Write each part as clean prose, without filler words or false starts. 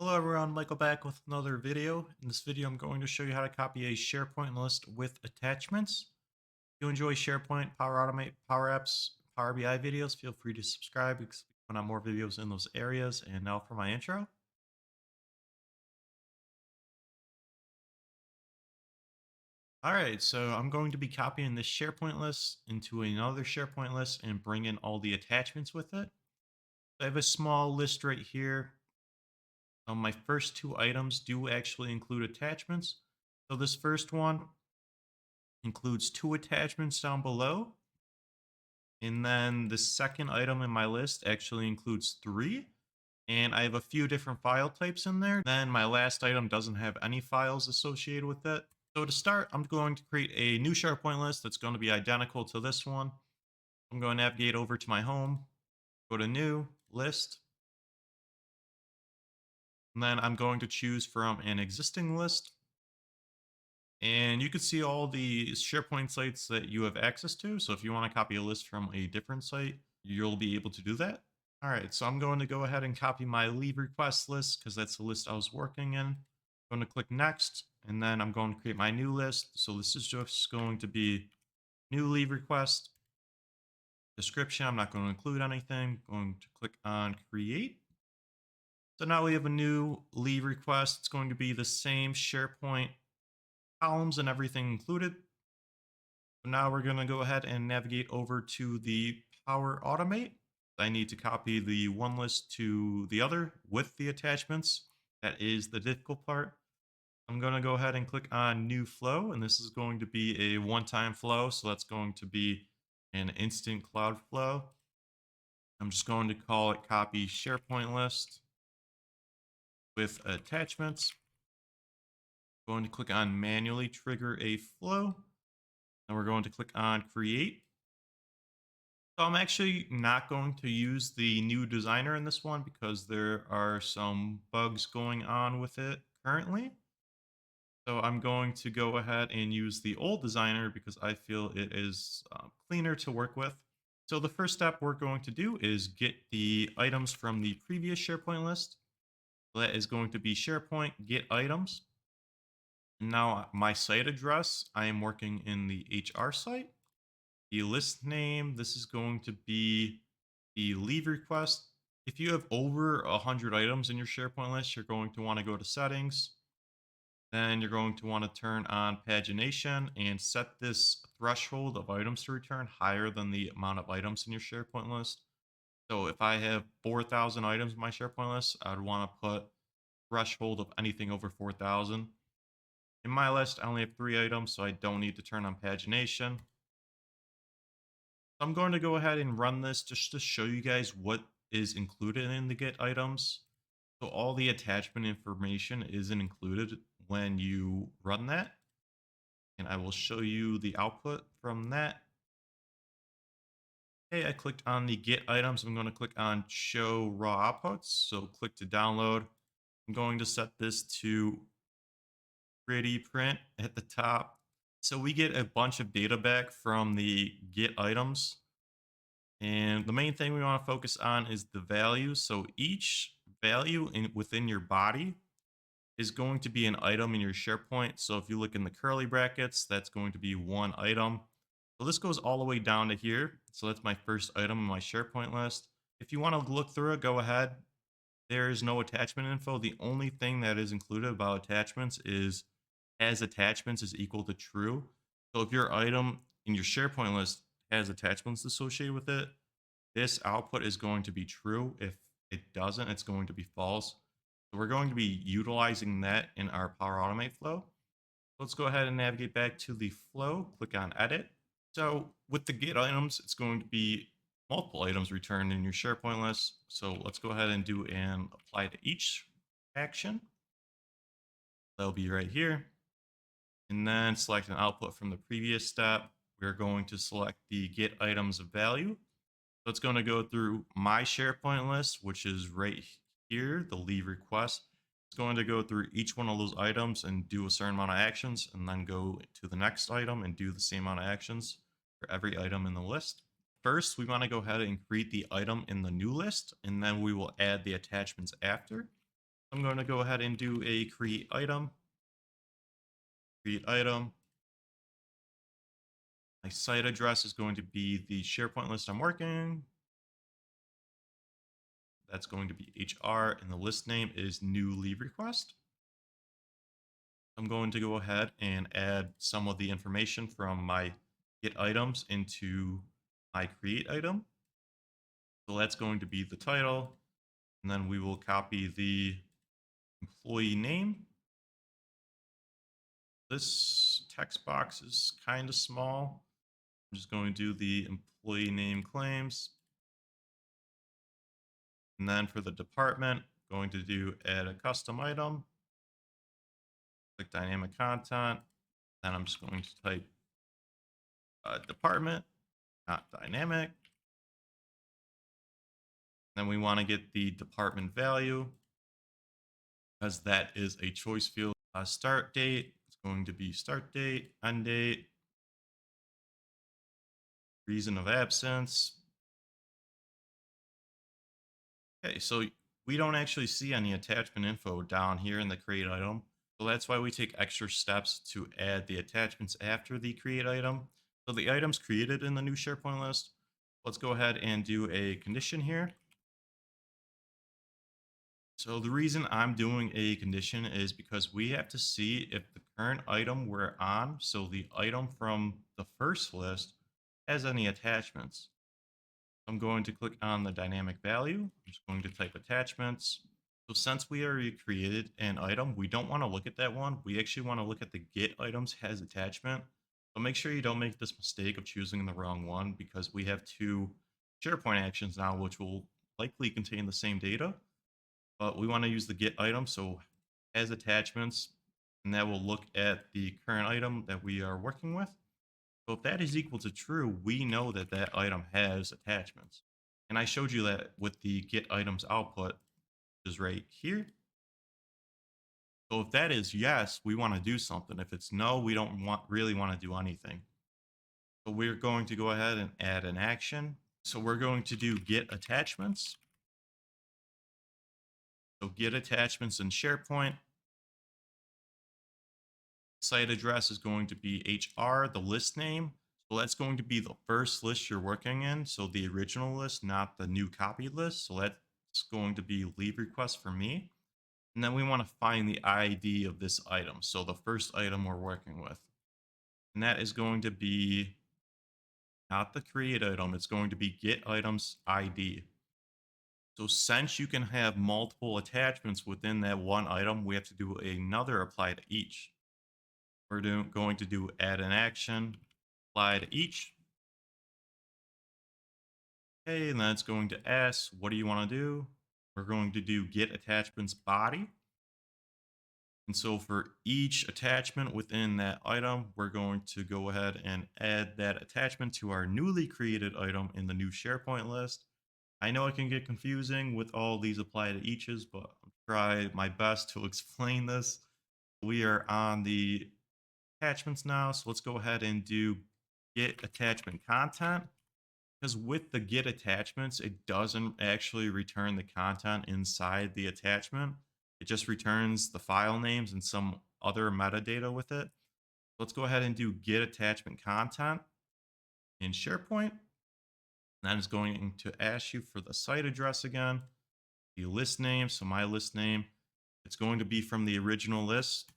Hello everyone, Michael back with another video. In this video, I'm going to show you how to copy a SharePoint list with attachments. If you enjoy SharePoint, Power Automate, Power Apps, Power BI videos, feel free to subscribe because we put out more videos in those areas. And now for my intro. Alright, so I'm going to be copying this SharePoint list into another SharePoint list and bring in all the attachments with it. I have a small list right here. My first two items do actually include attachments. So this first one includes two attachments down below. And then the second item in my list actually includes three. And I have a few different file types in there. Then my last item doesn't have any files associated with it. So to start, I'm going to create a new SharePoint list that's going to be identical to this one. I'm going to navigate over to my home, go to new, list. And then I'm going to choose from an existing list. And you can see all the SharePoint sites that you have access to. So if you want to copy a list from a different site, you'll be able to do that. All right, so I'm going to go ahead and copy my leave request list because that's the list I was working in. I'm going to click next, and then I'm going to create my new list. So this is just going to be new leave request. Description, I'm not going to include anything. Going to click on create. So now we have a new leave request. It's going to be the same SharePoint columns and everything included. So now we're going to go ahead and navigate over to the Power Automate. I need to copy the one list to the other with the attachments. That is the difficult part. I'm going to go ahead and click on New Flow, and this is going to be a one-time flow. So that's going to be an instant cloud flow. I'm just going to call it Copy SharePoint List with attachments. Going to click on Manually Trigger a Flow. And we're going to click on Create. So I'm actually not going to use the new designer in this one because there are some bugs going on with it currently. So I'm going to go ahead and use the old designer because I feel it is cleaner to work with. So the first step we're going to do is get the items from the previous SharePoint list. So that is going to be SharePoint get items. Now my site address, I am working in the HR site. The list name, this is going to be the leave request. If you have over 100 items in your SharePoint list, you're going to want to go to settings. Then you're going to want to turn on pagination and set this threshold of items to return higher than the amount of items in your SharePoint list. So if I have 4,000 items in my SharePoint list, I'd want to put threshold of anything over 4,000. In my list, I only have 3 items, so I don't need to turn on pagination. I'm going to go ahead and run this just to show you guys what is included in the get items. So all the attachment information isn't included when you run that. And I will show you the output from that. Okay, I clicked on the get items. I'm going to click on show raw outputs. So click to download. I'm going to set this to pretty print at the top. So we get a bunch of data back from the get items. And the main thing we want to focus on is the value. So each value within your body is going to be an item in your SharePoint. So if you look in the curly brackets, that's going to be one item. So this goes all the way down to here. So that's my first item in my SharePoint list. If you want to look through it, go ahead. There is no attachment info. The only thing that is included about attachments is as attachments is equal to true. So if your item in your SharePoint list has attachments associated with it, this output is going to be true. If it doesn't, it's going to be false. So we're going to be utilizing that in our Power Automate flow. Let's go ahead and navigate back to the flow, click on edit. So with the get items, it's going to be multiple items returned in your SharePoint list. So let's go ahead and do an apply to each action. That'll be right here. And then select an output from the previous step. We're going to select the get items of value. So it's going to go through my SharePoint list, which is right here, the leave request. It's going to go through each one of those items and do a certain amount of actions, and then go to the next item and do the same amount of actions for every item in the list. First, we want to go ahead and create the item in the new list, and then we will add the attachments after. I'm going to go ahead and do a create item. Create item. My site address is going to be the SharePoint list I'm working. That's going to be HR, and the list name is new leave request. I'm going to go ahead and add some of the information from my get items into my create item. So that's going to be the title, and then we will copy the employee name. This text box is kind of small. I'm just going to do the employee name claims. And then for the department, going to do add a custom item, click dynamic content. Then I'm just going to type department, not dynamic. Then we want to get the department value because that is a choice field. Start date, it's going to be start date, end date, reason of absence. Okay, so we don't actually see any attachment info down here in the create item. So that's why we take extra steps to add the attachments after the create item. So the items created in the new SharePoint list, let's go ahead and do a condition here. So the reason I'm doing a condition is because we have to see if the current item we're on, so the item from the first list, has any attachments. I'm going to click on the dynamic value. I'm just going to type attachments. So since we already created an item, we don't want to look at that one. We actually want to look at the get items has attachment. So make sure you don't make this mistake of choosing the wrong one because we have two SharePoint actions now, which will likely contain the same data. But we want to use the get item, so as attachments, and that will look at the current item that we are working with. So if that is equal to true, we know that that item has attachments. And I showed you that with the get items output, which is right here. So if that is yes, we want to do something. If it's no, we don't really want to do anything. So we're going to go ahead and add an action. So we're going to do get attachments. So get attachments in SharePoint. Site address is going to be HR, the list name. So that's going to be the first list you're working in. So the original list, not the new copied list. So that's going to be leave request for me. And then we want to find the ID of this item. So the first item we're working with. And that is going to be not the create item. It's going to be get items ID. So since you can have multiple attachments within that one item, we have to do another apply to each. We're going to do add an action, apply to each. Okay, and then it's going to ask, what do you want to do? We're going to do get attachments body. And so for each attachment within that item, we're going to go ahead and add that attachment to our newly created item in the new SharePoint list. I know it can get confusing with all these apply to eaches, but I'll try my best to explain this. We are on the attachments now. So let's go ahead and do get attachment content. Because with the get attachments, it doesn't actually return the content inside the attachment. It just returns the file names and some other metadata with it. Let's go ahead and do get attachment content in SharePoint. That is going to ask you for the site address again, the list name. So my list name, it's going to be from the original list.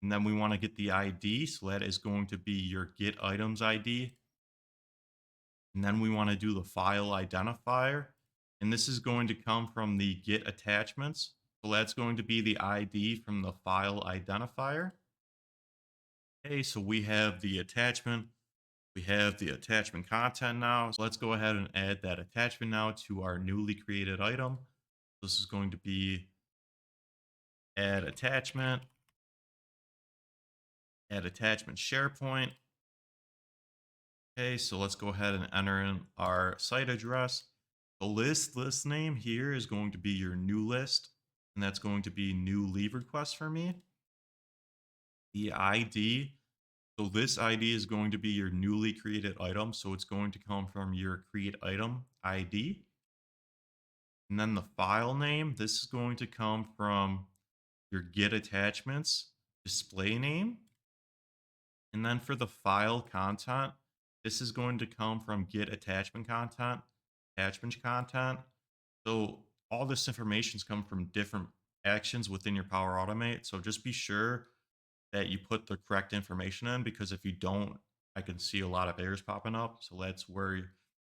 And then we want to get the ID. So that is going to be your get items ID. And then we want to do the file identifier. And this is going to come from the get attachments. So that's going to be the ID from the file identifier. Okay, so we have the attachment. We have the attachment content now. So let's go ahead and add that attachment now to our newly created item. This is going to be add attachment SharePoint. Okay, so let's go ahead and enter in our site address. The list name here is going to be your new list, and that's going to be new leave request for me. The ID, so this ID is going to be your newly created item, so it's going to come from your create item ID. And then the file name, this is going to come from your get attachments display name. And then for the file content, this is going to come from get attachment content. So all this information's come from different actions within your Power Automate. So just be sure that you put the correct information in, because if you don't, I can see a lot of errors popping up. So that's where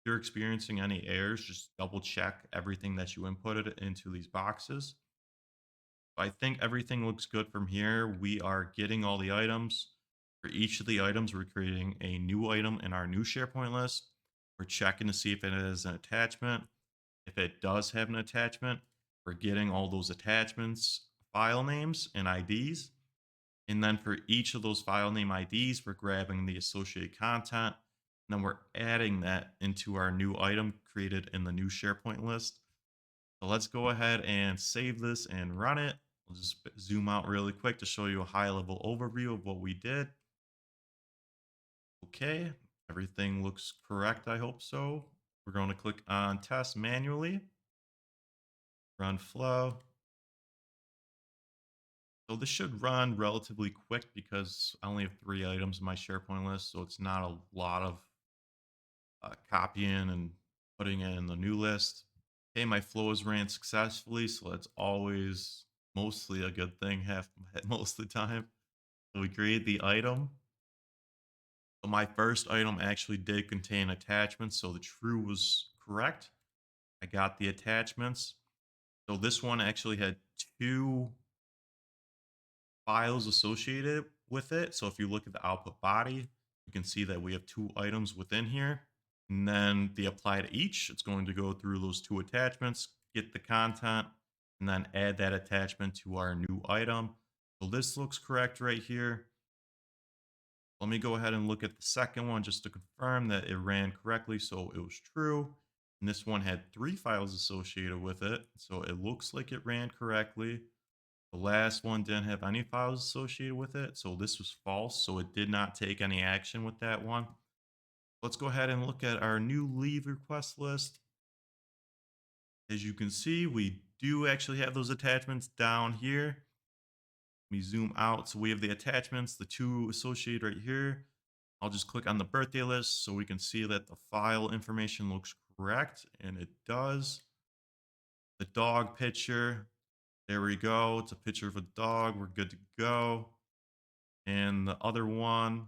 if you're experiencing any errors, just double check everything that you inputted into these boxes. I think everything looks good from here. We are getting all the items. For each of the items, we're creating a new item in our new SharePoint list. We're checking to see if it has an attachment. If it does have an attachment, we're getting all those attachments, file names, and IDs. And then for each of those file name IDs, we're grabbing the associated content. And then we're adding that into our new item created in the new SharePoint list. So let's go ahead and save this and run it. We'll just zoom out really quick to show you a high level overview of what we did. Okay, everything looks correct. I hope so. We're going to click on test manually, run flow. So this should run relatively quick because I only have 3 items in my SharePoint list. So it's not a lot of copying and putting it in the new list. Okay, my flow is ran successfully, so that's always mostly a good thing half most of the time. So we create the item. So my first item actually did contain attachments, so the true was correct. I got the attachments. So this one actually had 2 files associated with it. So if you look at the output body, you can see that we have 2 items within here. And then the apply to each, it's going to go through those 2 attachments, get the content, and then add that attachment to our new item. So this looks correct right here. Let me go ahead and look at the second one just to confirm that it ran correctly. So it was true. And this one had 3 files associated with it. So it looks like it ran correctly. The last one didn't have any files associated with it. So this was false. So it did not take any action with that one. Let's go ahead and look at our new leave request list. As you can see, we do actually have those attachments down here. Let me zoom out. So we have the attachments, the 2 associated right here. I'll just click on the birthday list so we can see that the file information looks correct, and it does. The dog picture, there we go. It's a picture of a dog. We're good to go. And the other one,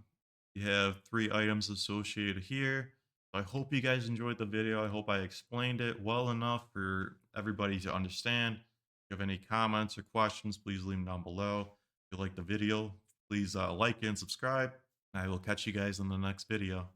you have 3 items associated here. I hope you guys enjoyed the video. I hope I explained it well enough for everybody to understand. If you have any comments or questions, please leave them down below. If you like the video, please like and subscribe. I will catch you guys in the next video.